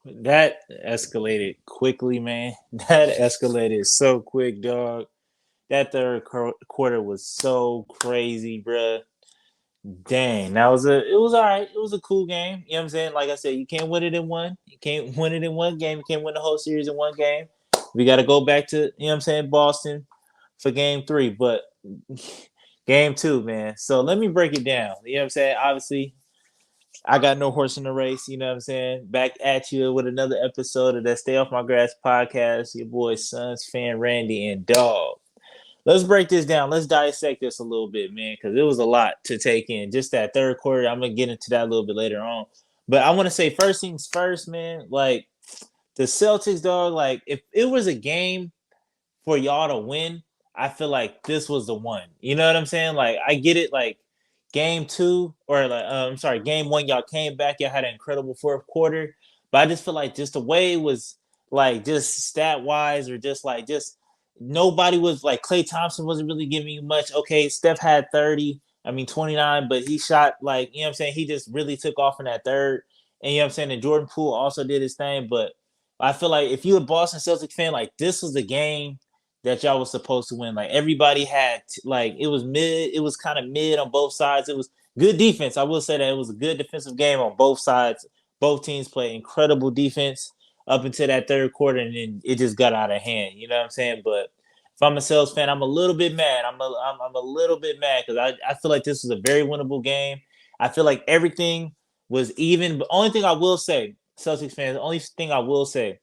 That escalated quickly, man. That escalated so quick, dog. That quarter was so crazy, bruh. Dang, it was all right. It was a cool game. You know what I'm saying? Like I said, you can't win it in one. You can't win it in one game. You can't win the whole series in one game. We got to go back to, you know what I'm saying, Boston for game three. But game two, man. So let me break it down. You know what I'm saying? Obviously, I got no horse in the race. You know what I'm saying? Back at you with another episode of that Stay Off My Grass podcast. Your boy, Sons, Fan, Randy, and Dog. Let's break this down. Let's dissect this a little bit, man, because it was a lot to take in. Just that third quarter, I'm gonna get into that a little bit later on. But I want to say first things first, man. Like the Celtics, dog. Like if it was a game for y'all to win, I feel like this was the one. You know what I'm saying? Like I get it. Like game two or like I'm sorry, game one, y'all came back. Y'all had an incredible fourth quarter, but I just feel like just the way it was like just stat wise or just nobody was like Klay Thompson wasn't really giving you much. Okay, Steph had 30. I mean 29, but he shot like, you know what I'm saying? He just really took off in that third. And you know what I'm saying? And Jordan Poole also did his thing. But I feel like if you're a Boston Celtics fan, like this was the game that y'all was supposed to win. Like everybody had like it was mid, it was kind of mid on both sides. It was good defense. I will say that it was a good defensive game on both sides. Both teams played incredible defense up until that third quarter, and then it just got out of hand. You know what I'm saying? But if I'm a Celtics fan, I'm a little bit mad. I'm a little bit mad because I feel like this was a very winnable game. I feel like everything was even. But only thing I will say, Celtics fans, the only thing I will say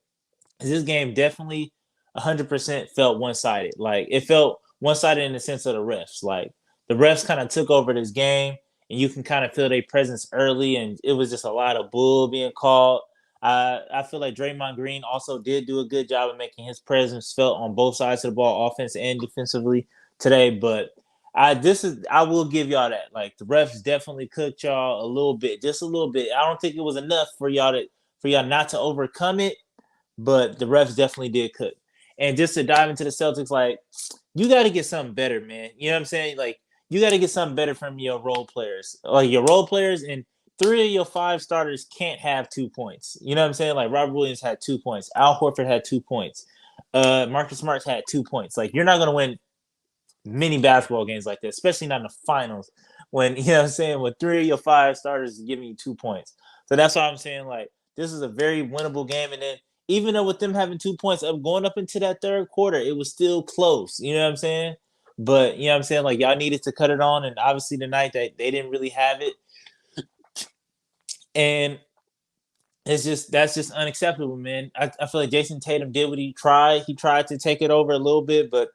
is this game definitely 100% felt one sided. Like it felt one sided in the sense of the refs. Like the refs kind of took over this game, and you can kind of feel their presence early, and it was just a lot of bull being called. I feel like Draymond Green also did do a good job of making his presence felt on both sides of the ball, offense and defensively today. But I will give y'all that. Like the refs definitely cooked y'all a little bit, just a little bit. I don't think it was enough for y'all not to overcome it, but the refs definitely did cook. And just to dive into the Celtics, like you got to get something better, man. You know what I'm saying? Like you got to get something better from your role players, like your role players, and three of your five starters can't have 2 points. You know what I'm saying? Like Robert Williams had 2 points, Al Horford had 2 points, Marcus Smart had 2 points. Like you're not gonna win many basketball games like that, especially not in the finals. When you know what I'm saying, when three of your five starters is giving you 2 points. So that's why I'm saying like this is a very winnable game. And then even though with them having 2 points up going up into that third quarter, it was still close. You know what I'm saying? But you know what I'm saying? Like y'all needed to cut it on, and obviously tonight they didn't really have it. And it's just that's just unacceptable, man. I feel like Jason Tatum did what he tried. He tried to take it over a little bit, but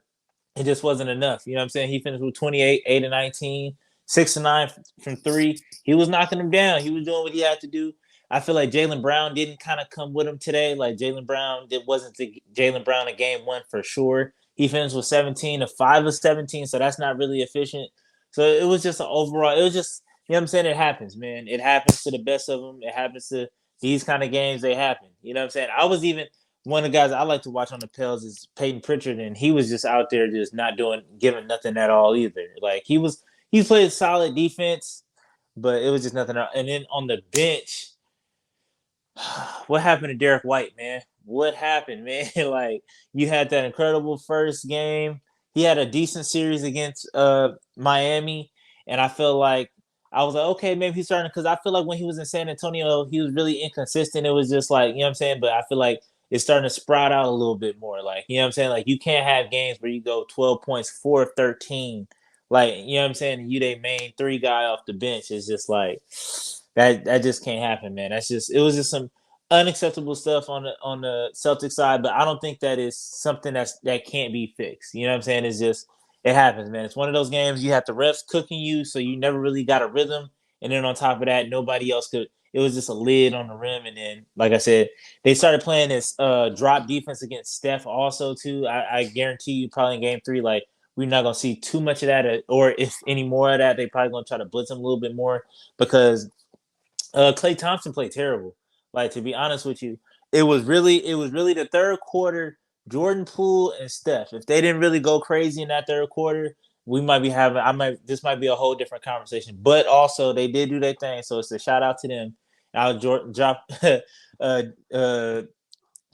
it just wasn't enough. You know what I'm saying? He finished with 28, 8 and 19, 6 and 9 from three. He was knocking them down. He was doing what he had to do. I feel like Jaylen Brown didn't kind of come with him today. Like Jaylen Brown, it wasn't the Jaylen Brown of game one for sure. He finished with 17 to 5 of 17, so that's not really efficient. So it was just an overall, it was just, you know what I'm saying? It happens, man. It happens to the best of them. It happens to these kind of games, they happen. You know what I'm saying? I was even, one of the guys I like to watch on the Pels is Peyton Pritchard, and he was just out there just not giving nothing at all either. Like he played solid defense, but it was just nothing. And then on the bench, what happened to Derek White, man? What happened, man? Like you had that incredible first game. He had a decent series against Miami, and I feel like I was like, okay, maybe he's starting because I feel like when he was in San Antonio, he was really inconsistent. It was just like, you know what I'm saying? But I feel like it's starting to sprout out a little bit more. Like, you know what I'm saying? Like you can't have games where you go 12 points, 4 of 13. Like, you know what I'm saying? And you they main three guy off the bench. It's just like that just can't happen, man. That's just it was just some unacceptable stuff on the Celtic side, but I don't think that is something that can't be fixed. You know what I'm saying? It's just it happens, man. It's one of those games you have the refs cooking you, so you never really got a rhythm. And then on top of that, nobody else could. It was just a lid on the rim, and then, like I said, they started playing this drop defense against Steph also too. I guarantee you, probably in Game 3, like we're not gonna see too much of that, or if any more of that, they probably gonna try to blitz him a little bit more because Klay Thompson played terrible. Like to be honest with you, it was really the third quarter. Jordan Poole and Steph. If they didn't really go crazy in that third quarter, we might be having. I might. This might be a whole different conversation. But also, they did do their thing, so it's a shout out to them. I'll drop uh, uh,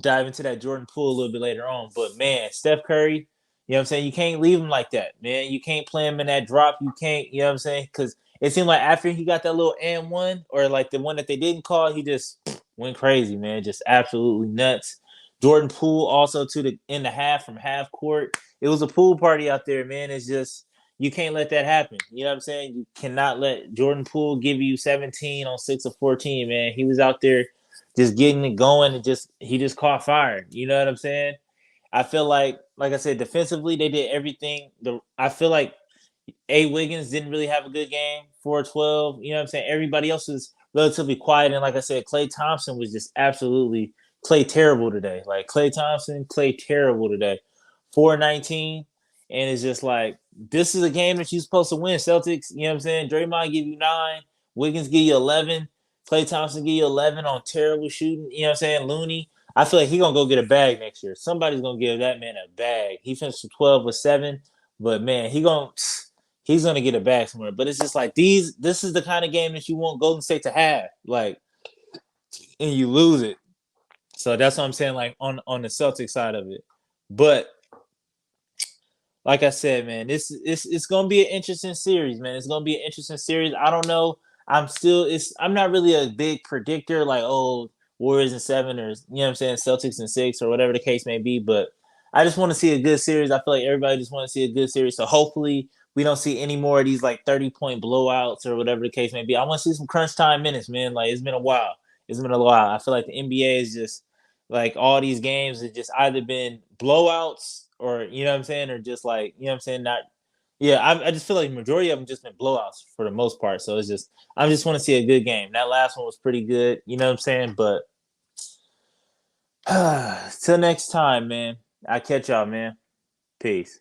dive into that Jordan Poole a little bit later on. But man, Steph Curry, you know what I'm saying? You can't leave him like that, man. You can't play him in that drop. You can't, you know what I'm saying? Because it seemed like after he got that little and one, or like the one that they didn't call, he just went crazy, man. Just absolutely nuts. Jordan Poole also to the in the half from half court. It was a pool party out there, man. It's just you can't let that happen. You know what I'm saying? You cannot let Jordan Poole give you 17 on 6 of 14, man. He was out there just getting it going and just he just caught fire. You know what I'm saying? I feel like I said, defensively they did everything. I feel like A. Wiggins didn't really have a good game. 4-12. You know what I'm saying? Everybody else was relatively quiet. And like I said, Klay Thompson was just absolutely Klay terrible today. Like Klay Thompson, Klay terrible today. 4-19. And it's just like, this is a game that you're supposed to win. Celtics, you know what I'm saying? Draymond give you 9. Wiggins give you 11. Klay Thompson give you 11 on terrible shooting. You know what I'm saying? Looney. I feel like he's going to go get a bag next year. Somebody's going to give that man a bag. He finished 12 with 7. But man, he's gonna get it back somewhere. But it's just like this is the kind of game that you want Golden State to have. Like, and you lose it. So that's what I'm saying, like on the Celtic side of it. But like I said, man, this it's gonna be an interesting series, man. It's gonna be an interesting series. I don't know. I'm not really a big predictor, like, oh, Warriors in 7 or you know what I'm saying, Celtics in 6 or whatever the case may be, but I just want to see a good series. I feel like everybody just want to see a good series. So hopefully we don't see any more of these like 30-point blowouts or whatever the case may be. I want to see some crunch time minutes, man. Like it's been a while. It's been a while. I feel like the NBA is just like all these games have just either been blowouts or you know what I'm saying, or just like you know what I'm saying, not. Yeah, I just feel like the majority of them just been blowouts for the most part. So it's just I just want to see a good game. That last one was pretty good, you know what I'm saying. But till next time, man. I catch y'all, man. Peace.